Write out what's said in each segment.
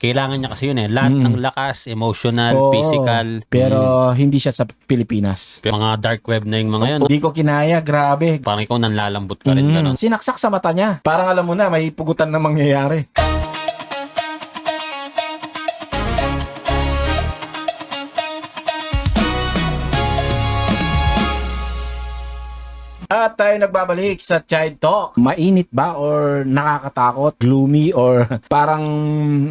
Kailangan niya kasi yun eh. Lahat ng lakas, emotional, Oo, physical. pero hindi siya sa Pilipinas. Mga dark web na yung mga yun. Hindi ko kinaya, grabe. Parang ikaw nanlalambot ka rin gano'n. Sinaksak sa mata niya. Parang alam mo na, may pugutan na mangyayari. At tayo nagbabalik sa Child Talk. Mainit ba or nakakatakot, gloomy or parang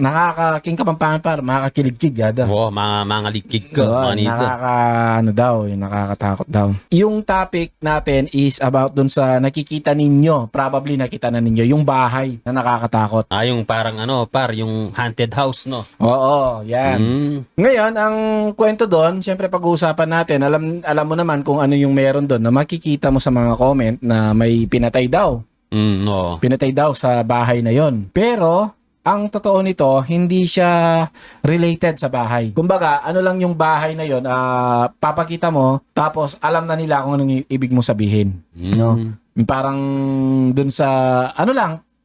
nakakaking kapampangan par, makakakilig-kig yada. Oo, mga likig ka, mga nito. Nakakatakot daw. Yung topic natin is about dun sa nakikita ninyo, probably nakita na ninyo, yung bahay na nakakatakot. Yung parang yung haunted house, no? Oo, yan. Ngayon, ang kwento doon, syempre pag-uusapan natin, alam mo naman kung ano yung meron doon na makikita mo sa mga comment na may pinatay daw. No. Pinatay daw sa bahay na yon. Pero, ang totoo nito, hindi siya related sa bahay. Kumbaga, ano lang yung bahay na yon, papakita mo, tapos alam na nila kung anong ibig mo sabihin. No? Parang dun sa,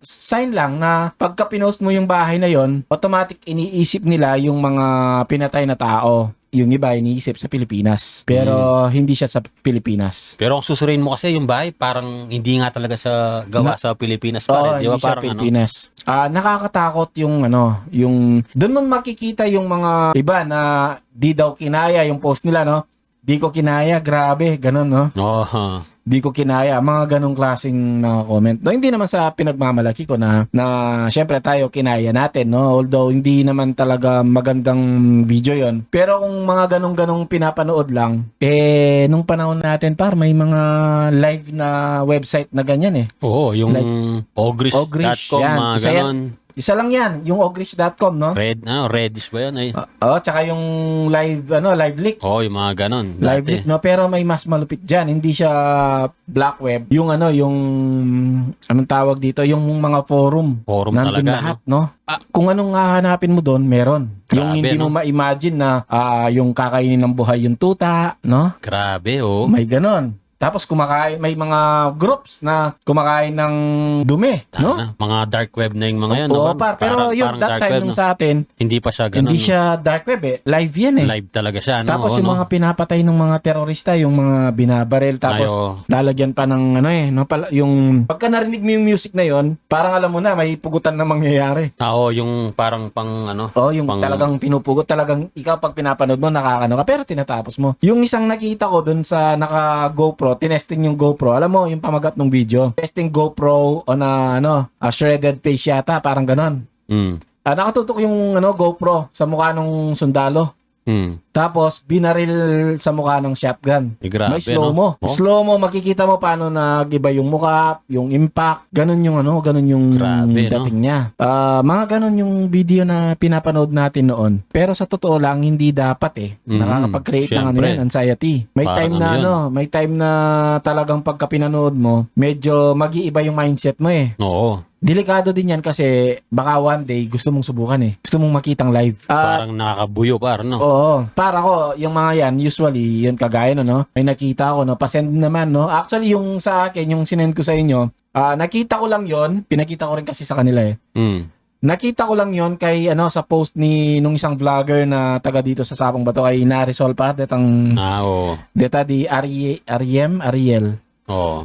sign lang na pagka pinost mo yung bahay na yon, automatic iniisip nila yung mga pinatay na tao. Yung iba iniisip sa Pilipinas. Pero hindi siya sa Pilipinas. Pero kung susuriin mo kasi yung bahay, parang hindi nga talaga sa gawa sa Pilipinas pa rin. Di ba hindi siya parang Pilipinas. Nakakatakot yung yung doon mo makikita yung mga iba na di daw kinaya yung post nila, no? Di ko kinaya, grabe, ganun, no? Di ko kinaya, mga ganong klaseng comment. No, hindi naman sa pinagmamalaki ko na syempre tayo kinaya natin, no? Although hindi naman talaga magandang video yon. Pero kung mga ganong pinapanood lang, nung panahon natin may mga live na website na ganyan eh. Oo, yung like, ogrish.com, mga ganon. Isa lang yan, yung ogrish.com, no? Reddish ba yun? Tsaka yung live leak. Yung mga ganon. Live leak, no? Pero may mas malupit dyan. Hindi siya black web. Yung anong tawag dito? Yung mga forum. Forum nandun talaga, lahat, no? Kung anong hahanapin mo doon, meron. Grabe, yung hindi mo ma-imagine na yung kakainin ng buhay yung tuta, no? Grabe, oh. May ganon. Tapos may mga groups na kumakain ng dumi, no? Mga dark web na yung mga yan. Pero yun, that time nung sa atin, hindi pa siya ganun. Hindi siya dark web eh. Live yan eh. Live talaga siya. Tapos yung mga pinapatay ng mga terorista, yung mga binabaril, tapos lalagyan pa ng yung pagka narinig mo yung music na yon, parang alam mo na, may pugutan na mangyayari. Yung parang yung talagang pinupugot, talagang ikaw pag pinapanood mo, nakakano ka, pero tinatapos mo. Yung isang nakita ko dun sa naka-GoPro, tinesting yung GoPro. Alam mo, yung pamagat ng video. Testing GoPro on a shredded face yata, parang ganon. Nakatutok yung GoPro sa mukha ng sundalo. Tapos, binaril sa mukha ng shotgun. Grabe, may slow-mo. No? Slow-mo, makikita mo paano nag-iba yung mukha, yung impact. Ganon yung Grabe, dating niya. Mga ganon yung video na pinapanood natin noon. Pero sa totoo lang, hindi dapat nakakapag-create ng anxiety. May time na talagang pagka pinanood mo, medyo mag-iiba yung mindset mo eh. Oo. Delikado din yan kasi baka one day gusto mong subukan eh. Gusto mong makitang live. Parang nakakabuyo no? Oo. Para ko, yung mga yan, usually, yun kagaya no? May nakita ko, no? Pasend naman, no? Actually, yung sa akin, yung sinend ko sa inyo, nakita ko lang yon, pinakita ko rin kasi sa kanila eh. Nakita ko lang yon kay sa post nung isang vlogger na taga dito sa Sapang Bato kay Narisol pa, deta di Ariel.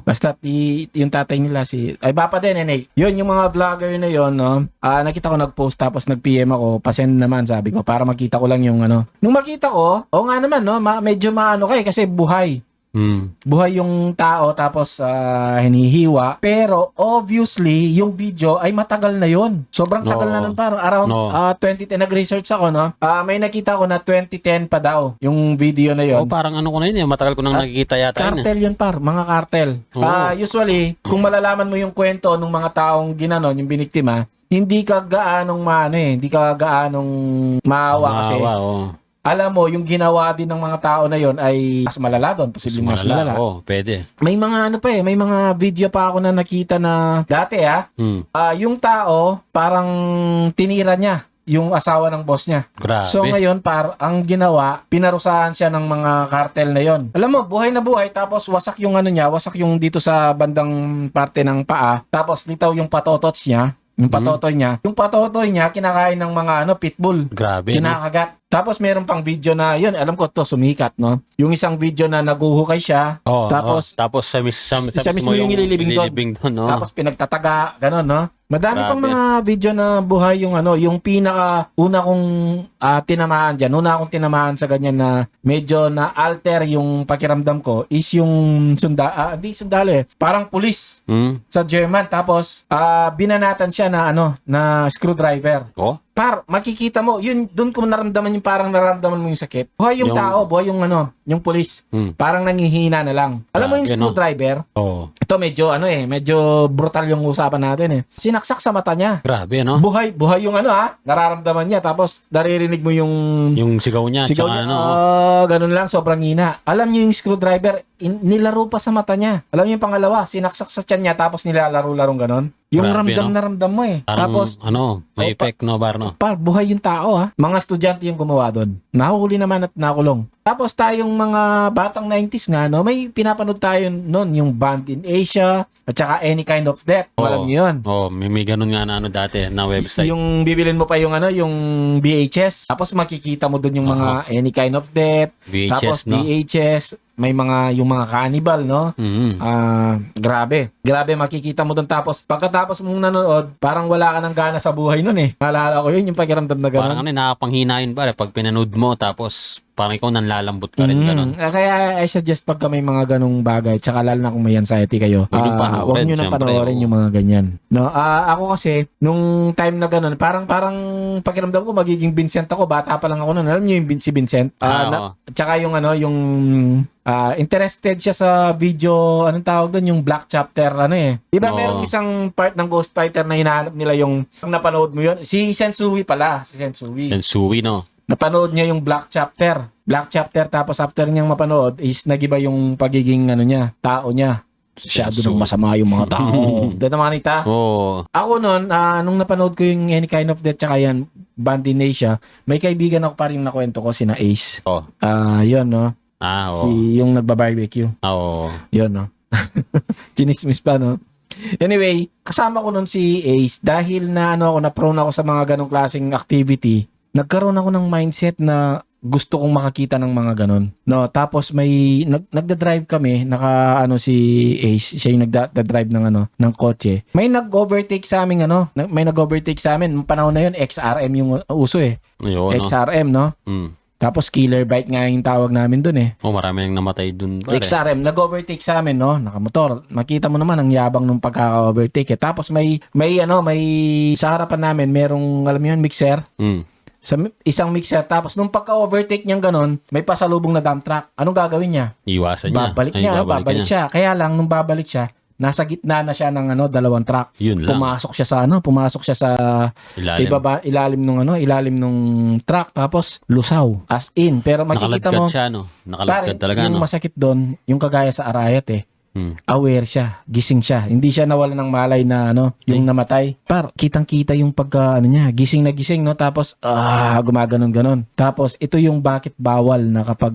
Basta yung tatay nila Bapa din, yun yung mga vlogger na yun, no? Nakita ko nag-post tapos nag-PM ako, pasend naman sabi ko para makita ko lang yung Nung makita ko, nga naman, no? Medyo kasi buhay. Buhay yung tao tapos hinihiwa, pero obviously yung video ay matagal na yon. Sobrang tagal na nun, parang around 2010. Nag-research ako, no? May nakita ko na 2010 pa daw yung video na yon. Parang ko na yun, matagal ko nang nakikita yata. Cartel yun, mga cartel. Usually, kung malalaman mo yung kwento ng mga taong ginanon, yung biniktima, hindi ka gaanong maawa kasi. Alam mo, yung ginawa din ng mga tao na yon ay mas malala doon. Posibleng mas malala. Pwede. May mga may mga video pa ako na nakita na dati yung tao parang tinira niya yung asawa ng boss niya. Grabe. So ngayon, ang ginawa, pinarusahan siya ng mga cartel na yon. Alam mo, buhay na buhay, tapos wasak yung wasak yung dito sa bandang parte ng paa, tapos litaw yung patotots niya. Yung patotoy niya, kinakain ng mga pitbull. Grabe, no? Kinakagat. Tapos meron pang video na, yun, alam ko to sumikat, no? Yung isang video na naguhukay siya, Tapos siya mismo yung ililibing doon, no? tapos pinagtataga, gano'n, no? Madami pang Grabe. mga video na buhay yung yung una kong tinamaan dyan, una akong tinamaan sa ganyan na medyo na alter yung pakiramdam ko is yung sundalo parang pulis sa German, tapos binanatan siya na na screwdriver. Oh? Makikita mo, yun, doon ko naramdaman yung parang nararamdaman mo yung sakit. Buhay yung tao, buhay yung yung pulis. Parang nangihina na lang. Alam mo yung Grabe, no? screwdriver? Oh. Ito medyo medyo brutal yung usapan natin Sinaksak sa mata niya. Grabe, no? Buhay yung nararamdaman niya, tapos naririnig mo yung Yung sigaw niya, sigaw tsaka niya. Ganun lang, sobrang hina. Alam niyo yung screwdriver, nilaro pa sa mata niya. Alam niyo yung pangalawa, sinaksak sa tiyan niya tapos nilalaro-larong ganun. Yung Grabe, ramdam no? na ramdam mo Parang, Tapos may effect, no, Barno? buhay yung tao Mga estudyante yung gumawa doon. Nahuli naman at nakulong. Tapos tayong mga batang 90s nga, may pinapanood tayo noon, yung Band in Asia, at saka Any Kind of Death. Alam niyo yun. May ganun nga na dati, na website. Yung bibilin mo pa yung yung VHS, tapos makikita mo doon yung mga Any Kind of Death, VHS, tapos no? VHS, may yung mga cannibal, no? Grabe makikita mo doon, tapos pagkatapos mong nanood, parang wala ka ng gana sa buhay noon Naalala ko yun, yung pakiramdam na gano'n. Parang nakakapanghinayin ba, pag pinanood mo, tapos parang ikaw nanlalambot ka rin, gano'n. Kaya I suggest pagka may mga ganong bagay, tsaka lalo na kung may anxiety kayo, huwag nyo na panoorin yung mga ganyan. No, ako kasi, nung time na ganon, parang pakiramdam ko magiging Vincent ako, bata pa lang ako noon. Alam niyo yung si Vincent? Tsaka yung interested siya sa video, anong tawag doon, yung Black Chapter, Di ba merong isang part ng Ghost Fighter na hinahanap nila yung, pag napanood mo yun, si Sensui pala, si Sensui. Sensui, no? Napanood niya yung Black Chapter. Tapos after niyang mapanood is nagiba yung pagiging tao niya. Masyado nang masama yung mga tao. Dito manita. Ako noon, nung napanood ko yung Any Kind of Death tsaka yan, Band in Asia, may kaibigan ako pa rin na kwento ko, sina Ace. Yun, no? Si yung nagba-barbecue. Yun, no? Chinismis pa, no? Anyway, kasama ko nun si Ace dahil na na-prone ako sa mga ganong klaseng activity. Nagkaroon ako ng mindset na gusto kong makakita ng mga ganon. No, tapos may nagda-drive kami, si Ace, siya yung nagda-drive ng kotse. May nag-overtake sa amin may nag-overtake sa amin. Panahon na yun, XRM yung uso XRM, no? Tapos killer bike nga yung tawag namin dun marami nang namatay dun. XRM, nag-overtake sa amin, no? Nakamotor. Makita mo naman ang yabang nung pagkaka-overtake Tapos may sa harapan namin, merong, alam mo yun, mixer. Sa isang mixer, tapos nung pagka-overtake niyang ganon, may pasalubong na dump truck. Anong gagawin niya? Iwasan niya. Babalik siya. Kaya lang, nung babalik siya, nasa gitna na siya ng dalawang truck. Yun lang. Pumasok siya sa ilalim nung truck, tapos lusaw. As in, pero makikita mo, nakalagkad siya, no? Nakalagkad talaga, yung masakit doon, yung kagaya sa Arayat aware siya, gising siya. Hindi siya nawala ng malay na yung namatay. Kitang-kita yung pagka niya, gising na gising, no? Tapos gumaganon-ganon. Tapos ito yung bakit bawal na kapag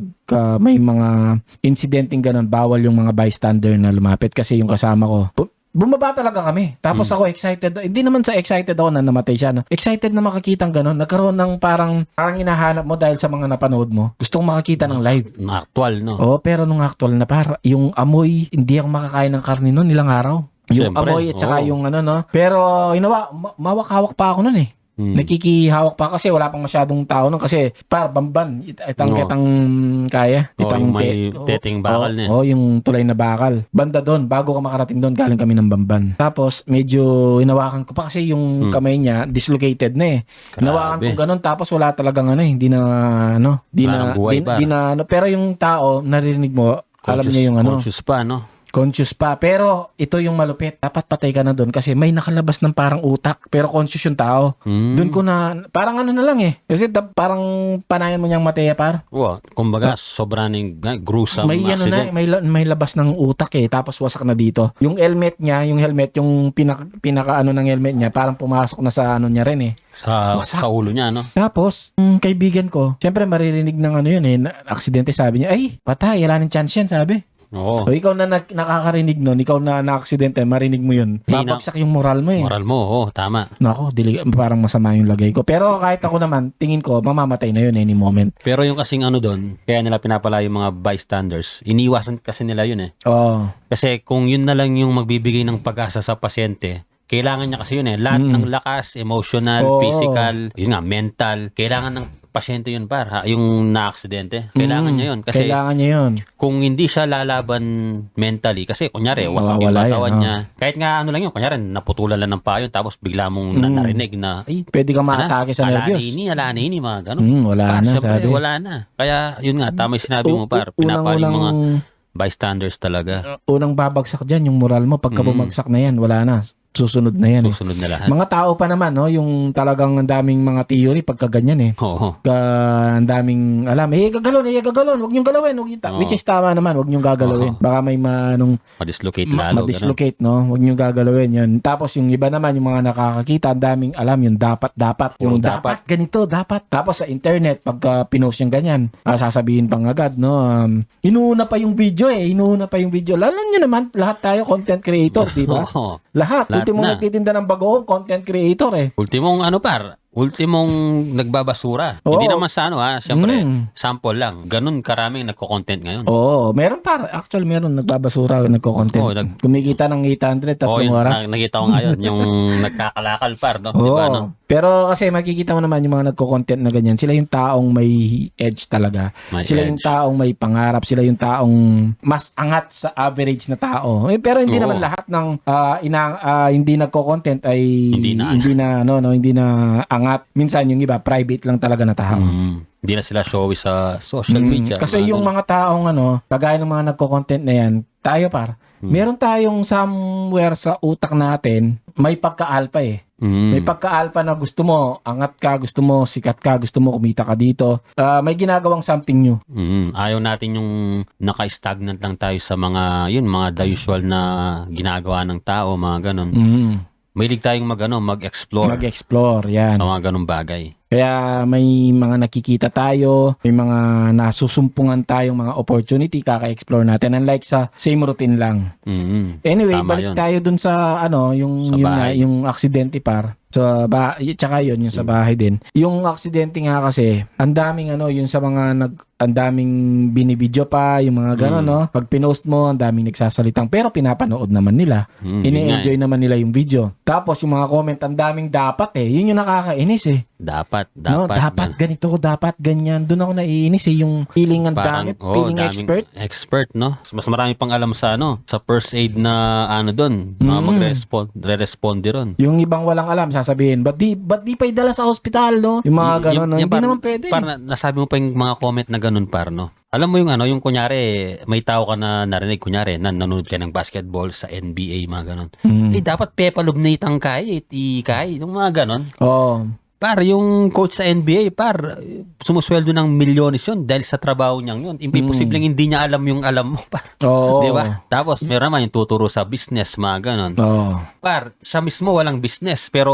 may mga insidenteng ganon, bawal yung mga bystander na lumapit kasi yung kasama ko. Bumaba talaga kami. Tapos ako excited. Hindi naman sa excited ako na namatay siya. No? Excited na makakitang gano'n. Nagkaroon ng parang hinahanap mo dahil sa mga napanood mo. Gusto kong makakita ng live. Actual, no? Pero nung actual na yung amoy, hindi ako makakain ng karne noon ilang araw. Yung Siyempre, amoy at saka yung no. Pero, mawak-hawak pa ako noon Nakikihawak pa kasi wala pang masyadong tao nun kasi bamban itang kaya yung may teting bakal niya. Yung tulay na bakal banda doon bago ka makarating doon galing kami ng bamban tapos medyo hinawakan ko pa kasi yung kamay niya dislocated na hinawakan ko ganun tapos wala talagang hindi na pero yung tao naririnig mo alam niya yung conscious pa. Pero ito yung malupit. Dapat patay ka na doon kasi may nakalabas ng parang utak. Pero conscious yung tao. Doon ko na, parang na lang Kasi parang panayan mo niyang mateya Kumbaga, sobrang gruesome accident. May labas ng utak Tapos wasak na dito. Yung helmet, yung pinaka ng helmet niya, parang pumasok na sa niya rin Sa ulo niya, no? Tapos, kaibigan ko, syempre maririnig ng yun aksidente, sabi niya, ay, patay, wala ng chance yan, sabi. Oo. So, ikaw na nakakarinig nun, ikaw na na-aksidente, marinig mo yun. Babagsak yung moral mo eh. Moral mo, oo, tama. Nako, parang masama yung lagay ko. Pero kahit ako naman, tingin ko, mamamatay na yun any moment. Pero yung kasing ano doon, kaya nila pinapala yung mga bystanders, iniwasan kasi nila yun eh. Oo. Kasi kung yun na lang yung magbibigay ng pag-asa sa pasyente, kailangan niya kasi yun eh. Lahat ng lakas, emotional, Oo. physical, yun nga, mental, kailangan ng pasyente yun yung na-aksidente. Kailangan niya yun. Kasi Kailangan niya yun. kung hindi siya lalaban mentally, kasi kunyari, wasak yung Mawawala yan, katawan oh. niya. Kahit nga ano lang yun, kunyari, naputulan lang ng payo, tapos bigla mong narinig na, ay, Pwede ka ma-atake sa nervyos. ala na ini, mga ganun. Wala na, Siyempre, sabi. wala na. Kaya, yun nga, tama yung sinabi mo, pinapali yung mga bystanders talaga. Unang babagsak dyan, yung moral mo. Pagka bumagsak na yan, wala na. Susunod na yan. Susunod na lahat. Mga tao pa naman, no? Yung talagang ang daming mga theory pagka ganyan eh. Oo. Ang daming alam, gagalon, wag niyong galawin, which is tama naman, wag niyong gagalawin. Baka may Ma-dislocate lalo. ma-dislocate, no? Wag niyong gagalawin 'yun. Tapos yung iba naman, yung mga nakakakita, ang daming alam, yung dapat, yung dapat ganito, dapat. Tapos sa internet, pagka pinost yung ganyan, sasabihin pang agad, no? Inuuna pa yung video eh, Lalo niyo naman, lahat tayo content creator, di ba? Oo. Lahat ultimong na. nagtitinda ng bagoong content creator eh. Ultimong nagbabasura. Oo. Hindi naman sa syempre, Mm. sample lang. Ganun karaming nagko-content ngayon. Oo, meron actually meron nagbabasura, nagko-content. Oo, Kumikita ng 800 Oo, tatlong yun, oras. nakita ko ngayon, yung nagkakalakal no? Di ba, no? Pero kasi makikita mo naman yung mga nagko-content na ganyan, sila yung taong may edge talaga. May Sila yung edge. taong may pangarap, sila yung taong mas angat sa average na tao. Pero hindi Oo. naman lahat ng hindi nagko-content ay hindi na angat. Minsan yung iba private lang talaga na tao. Hindi na sila showy sa social media. Kasi yung mga taong kagaya ng mga nagko-content na yan, tayo meron tayong somewhere sa utak natin, may pagka-alpha eh. May pagka-alpha na gusto mo, angat ka, gusto mo, sikat ka, gusto mo, kumita ka dito. May ginagawang something new. Ayaw natin yung naka-stagnant lang tayo sa mga the usual na ginagawa ng tao, mga ganun. Mahilig tayong mag-explore. Mag-explore, yan. Sa mga ganung bagay. Kaya may mga nakikita tayo, may mga nasusumpungan tayong mga opportunity, kaka-explore natin. Unlike sa same routine lang. Anyway, Tama balik yun. tayo dun sa Sa bahay. yung aksidente So, tsaka yun, yung sa bahay din. Yung aksidente nga kasi, ang daming yung sa mga ang daming binibidyo pa, yung mga gano'n, no? Pag pinost mo, ang daming nagsasalitang, pero pinapanood naman nila. Ini-enjoy naman nila yung video. Tapos, yung mga comment, ang daming dapat eh. Yun yung nakakainis eh. Dapat. Dapat ganito, dapat ganyan. Doon ako naiinis eh. Yung feeling ang dami, feeling daming expert. Expert, no? Mas marami pang alam sa first aid na doon. Mga re-responde ron. Yung ibang walang alam, sasabihin, ba't di pa idala sa hospital, no? Yung mga gano'n, no? Hindi naman pwede. Parang nasabi mo pa yung mga comment na ganun, no? Alam mo yung yung kunyari, may tao ka na narinig, kunyari, nanonood ka ng basketball sa NBA, mga ganun. Dapat pepalubnate ang ikay, yung mga ganun. Oo. Yung coach sa NBA, sumusweldo ng milyones yun dahil sa trabaho niyang yun. Imposibleng hindi niya alam yung alam mo, Oo. Di ba? Tapos, meron naman yung tuturo sa business, mga ganon. Oo. Siya mismo walang business, pero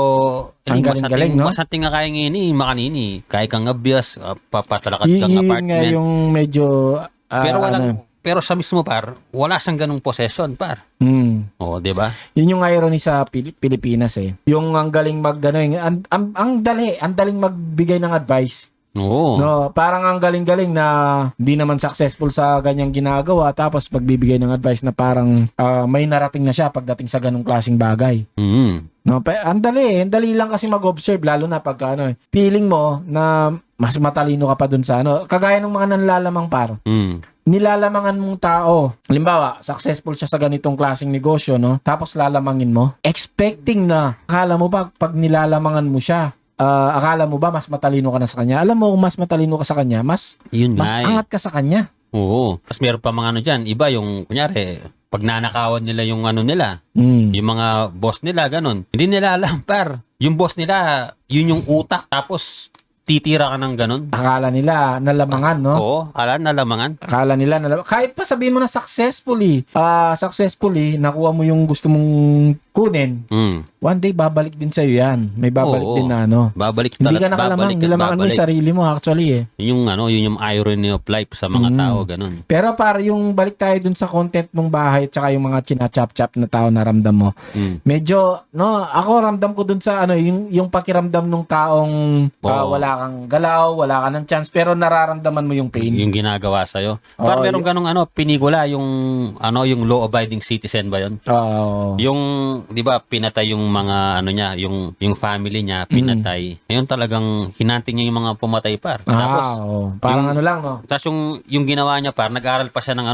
Ang galing-galing, no? masating nga kaya ngini, makanini. Kaya kang abiyas, papatalakat kang Yun nga apartment. yung medyo... Pero siya mismo, wala siyang ganung possession, Oo, di ba? Yun yung irony sa Pilipinas eh. Yung ang galing ang daling magbigay ng advice. Oo. No, parang ang galing-galing na hindi naman successful sa ganyang ginagawa tapos pagbibigay ng advice na parang may narating na siya pagdating sa ganung klaseng bagay. No, ang dali lang kasi mag-observe lalo na pag feeling mo na mas matalino ka pa dun sa kagaya ng mga nanlalamang nilalamangan mong tao. Halimbawa, successful siya sa ganitong klaseng negosyo, no? Tapos lalamangin mo, expecting na akala mo ba pag nilalamangan mo siya, akala mo ba mas matalino ka na sa kanya? Alam mo, kung mas matalino ka sa kanya, mas angat ka sa kanya. Oo. Tapos meron pa mga dyan. Iba yung, kunyari, pag nanakawan nila yung nila, yung mga boss nila, ganun. Hindi nila alam, yung boss nila, yun yung utak. Tapos, titira ka ng ganun. Akala nila nalamangan, no? Oo, nalamangan. Akala nila kahit pa sabihin mo na successfully nakuha mo yung gusto mong kunin, one day babalik din sa'yo yan. May babalik din na ano. Babalik Hindi talaga. ka nakalamang, nilamangan mo yung sarili mo actually eh. Yun yung irony of life sa mga tao, ganun. Pero para yung balik tayo dun sa content mong bahay tsaka yung mga china-chop-chop na tao na ramdam mo. Medyo, no, ako ramdam ko dun sa ano, yung pakiramdam ng taong wala kang galaw, wala ka ng chance, pero nararamdaman mo yung pain. Yung ginagawa sa'yo. Parang meron ganung pelikula, yung law-abiding citizen ba yun? Yung, di ba, pinatay yung mga niya, yung family niya, pinatay. Ngayon talagang hinanting niya yung mga pumatay Tapos, parang ano lang, no? Tapos yung ginawa niya nag-aral pa siya ng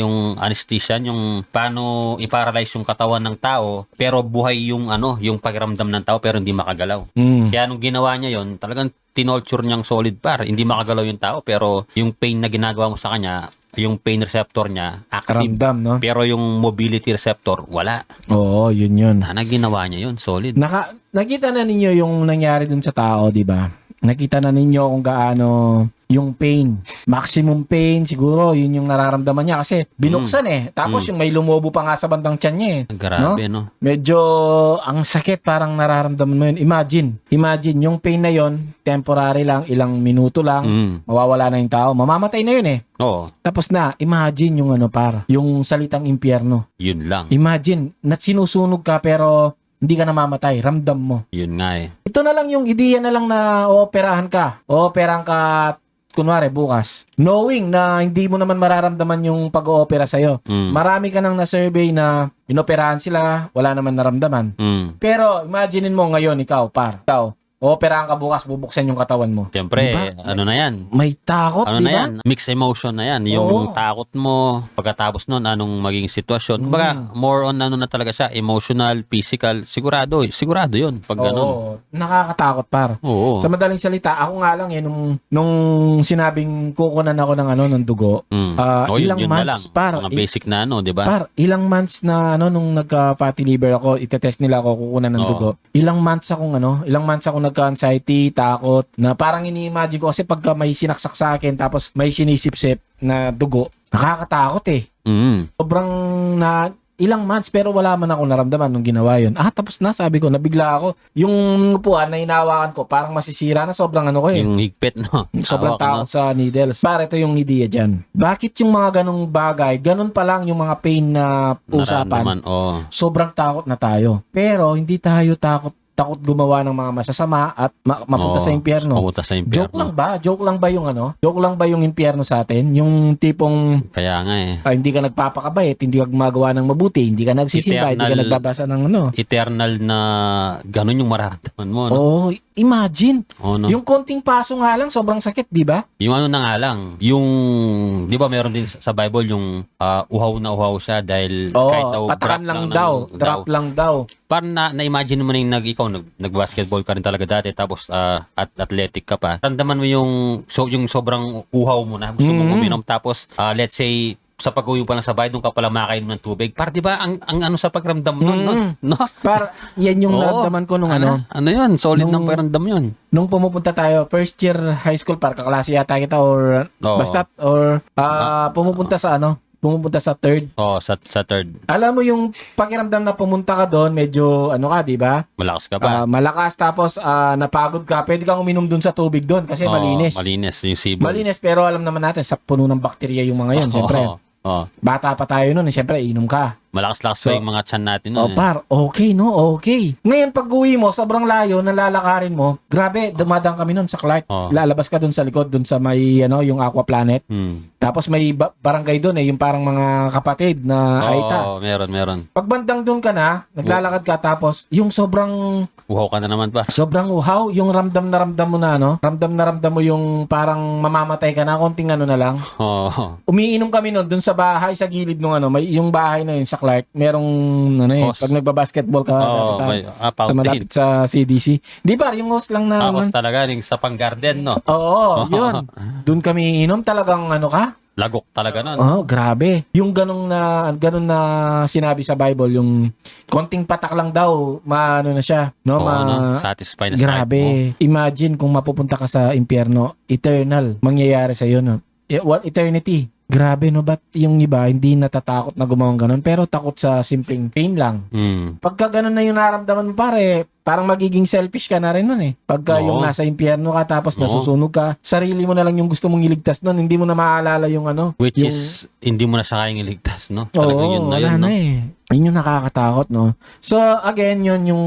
yung anesthesian, yung paano i-paralyze yung katawan ng tao, pero buhay yung yung pakiramdam ng tao pero hindi makagalaw. Kaya nung ginawa niya yon, talagang tinolture niyang solid hindi makagalaw yung tao, pero yung pain na ginagawa mo sa kanya, yung pain receptor niya, active. Ramdam, no? Pero yung mobility receptor, wala. Oo, yun. Ginawa niya yun, solid. Nakita na ninyo yung nangyari dun sa tao, di ba? Nakita na ninyo kung gaano yung pain. Maximum pain, siguro, yun yung nararamdaman niya kasi binuksan eh. Tapos yung may lumobo pa nga sa bandang tiyan niya eh. Grabe, no? Medyo ang sakit, parang nararamdaman mo yun. Imagine, yung pain na yun, temporary lang, ilang minuto lang, mawawala na yung tao, mamamatay na yun eh. Oo. Tapos imagine yung yung salitang impyerno. Yun lang. Imagine, sinusunog ka pero hindi ka namamatay, ramdam mo. Yun nga eh. Ito na lang yung ideya na lang na ooperahan ka kunwari bukas, knowing na hindi mo naman mararamdaman yung pag-oopera sa'yo. Marami ka nang na-survey na inoperahan sila, wala naman naramdaman. Pero imaginein mo ngayon, ikaw, ooperahan ka bukas, bubuksan yung katawan mo. Siyempre, diba? na yan? May takot, na diba? yan? Mixed emotion na yan. Yung takot mo, pagkatapos nun, anong maging sitwasyon. Kumbaga, more on na talaga siya, emotional, physical, sigurado yun. Pag ganun. Nakakatakot, Oo. Sa madaling salita, ako nga lang nung sinabing kukunan ako ng dugo, ilang yun months, mga basic na diba? Ilang months na nung nagka-fatty liver ako, itetest nila ako kukunan ng dugo. Ilang months akong nagka-anxiety, takot, na parang ini-imagine ko kasi pagka may sinaksak sa akin tapos may sinisipsip na dugo, nakakatakot eh. Sobrang ilang months pero wala man ako naramdaman nung ginawa yun. Tapos na, sabi ko, nabigla ako. Yung upuan na hinawakan ko, parang masisira na, sobrang Yung higpit, no? Sobrang takot sa needles. Para ito yung ideya dyan. Bakit yung mga ganong bagay, ganun pa lang yung mga pain na usapan, sobrang takot na tayo. Pero hindi tayo takot gumawa ng mga masasama at mapunta sa impyerno. Joke lang ba yung Joke lang ba yung impyerno sa atin? Yung tipong kaya nga eh. Hindi ka nagpapakabait, hindi ka gumagawa ng mabuti, hindi ka nagsisimba, hindi ka nagbabasa ng eternal na ganun yung mararamdaman mo, no? Imagine. No? Yung konting paso nga lang, sobrang sakit, di ba? Yung na nga lang, yung, di ba meron din sa Bible yung uhaw na uhaw siya dahil kahit patakan lang daw, drop lang daw. Parang na-imagine mo na yung nag-basketball ka rin talaga dati tapos at athletic ka pa. Ramdaman mo yung sobrang uhaw mo na gusto mong uminom tapos let's say sa pag-uwi pa lang sa bahay, doon ka pala makainom ng tubig. Para di ba ang sa pagramdam nun, no? Para yan yung naramdaman ko nung yun, solid ng pagramdam yun. Nung pumupunta tayo, first year high school, para kaklase yata kita or basta or pumupunta sa third. Sa third. Alam mo yung pakiramdam na pumunta ka doon, medyo di ba? Malakas ka pa. Malakas tapos napagod ka. Pwede kang uminom doon sa tubig doon kasi malinis. Malinis yung sibol. Malinis pero alam naman natin sa puno ng bakterya yung mga yan, siyempre. Bata pa tayo noon, siyempre inom ka. Malakas-lakas pa yung mga tiyan natin nun. Okay. Ngayon, pag uwi mo, sobrang layo, nalalakarin mo, grabe, dumadaan kami nun sa Clark. Lalabas ka dun sa likod, dun sa may, yung Aqua Planet. Tapos may barangay dun yung parang mga kapatid na Aita. Meron. Pag bandang dun ka na, naglalakad ka, tapos yung sobrang uhaw ka na naman pa. Sobrang uhaw, yung ramdam mo na, ramdam mo yung parang mamamatay ka na, konting na lang. Umiinom kami nun, dun sa bahay, sa gilid nung may yung bahay na yun, sa Clark, merong pag nagba-basketball ka sa malapit sa CDC. Di ba, yung host lang na host talaga, yung sa pang-garden, no? Oo, yun. Doon kami inom, talagang lagok talaga nun. Grabe. Yung ganun na sinabi sa Bible, yung konting patak lang daw, na siya, satisfy na grabe. Imagine kung mapupunta ka sa impyerno, eternal, mangyayari sa iyo, eternity. Grabe, no? Ba't yung iba hindi natatakot na gumawang ganun, pero takot sa simpleng pain lang. Pagka ganun na yung naramdaman mo, pare, parang magiging selfish ka na rin nun eh. Pagka Oo. yung nasa impyerno ka, tapos Oo. nasusunog ka, sarili mo na lang yung gusto mong iligtas nun, hindi mo na maaalala yung ano. Which yung, is, hindi mo na siya kayang iligtas, no? Talagang yun na wala yun, no? na eh. Yun yung nakakatakot, no? So, again, yun yung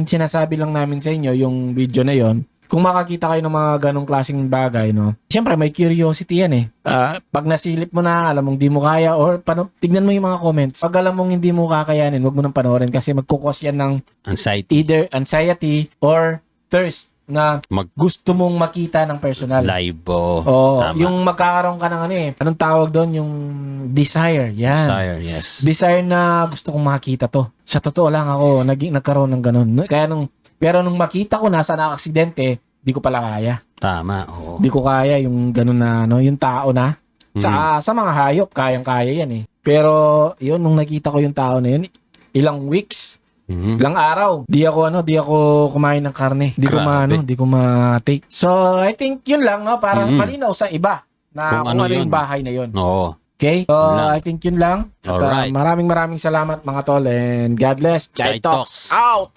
sinasabi lang namin sa inyo, yung video na yun. Kung makakita kayo ng mga ganong klaseng bagay, no? Siyempre, may curiosity yan eh. Pag nasilip mo na, alam mong di mo kaya, or tignan mo yung mga comments. Pag alam mong hindi mo kakayanin, wag mo nang panoorin kasi magkukos yan ng Anxiety. either anxiety or thirst na gusto mong makita ng personal. Live, oh. Oo, Tama. yung magkakaroon ka ng ano eh. Anong tawag doon? Yung desire. Yan. Desire, yes. Desire na gusto kong makita to. Sa totoo lang ako, nagkaroon ng ganun. Kaya pero nung makita ko nasa nakaksidente, di ko pala kaya. Tama, oo. Di ko kaya yung ganun na, no, yung tao na. Sa mga hayop, kayang-kaya yan eh. Pero, yun, nung nakita ko yung tao na yun, ilang weeks, ilang araw, di ako kumain ng karne. Di ko ma-take. So, I think yun lang, no, para malinaw sa iba na kung ano yung bahay na yun. Oo. Okay? So, I think yun lang. At Alright. maraming salamat mga tol and God bless. Chai Chai Talks Talks. out!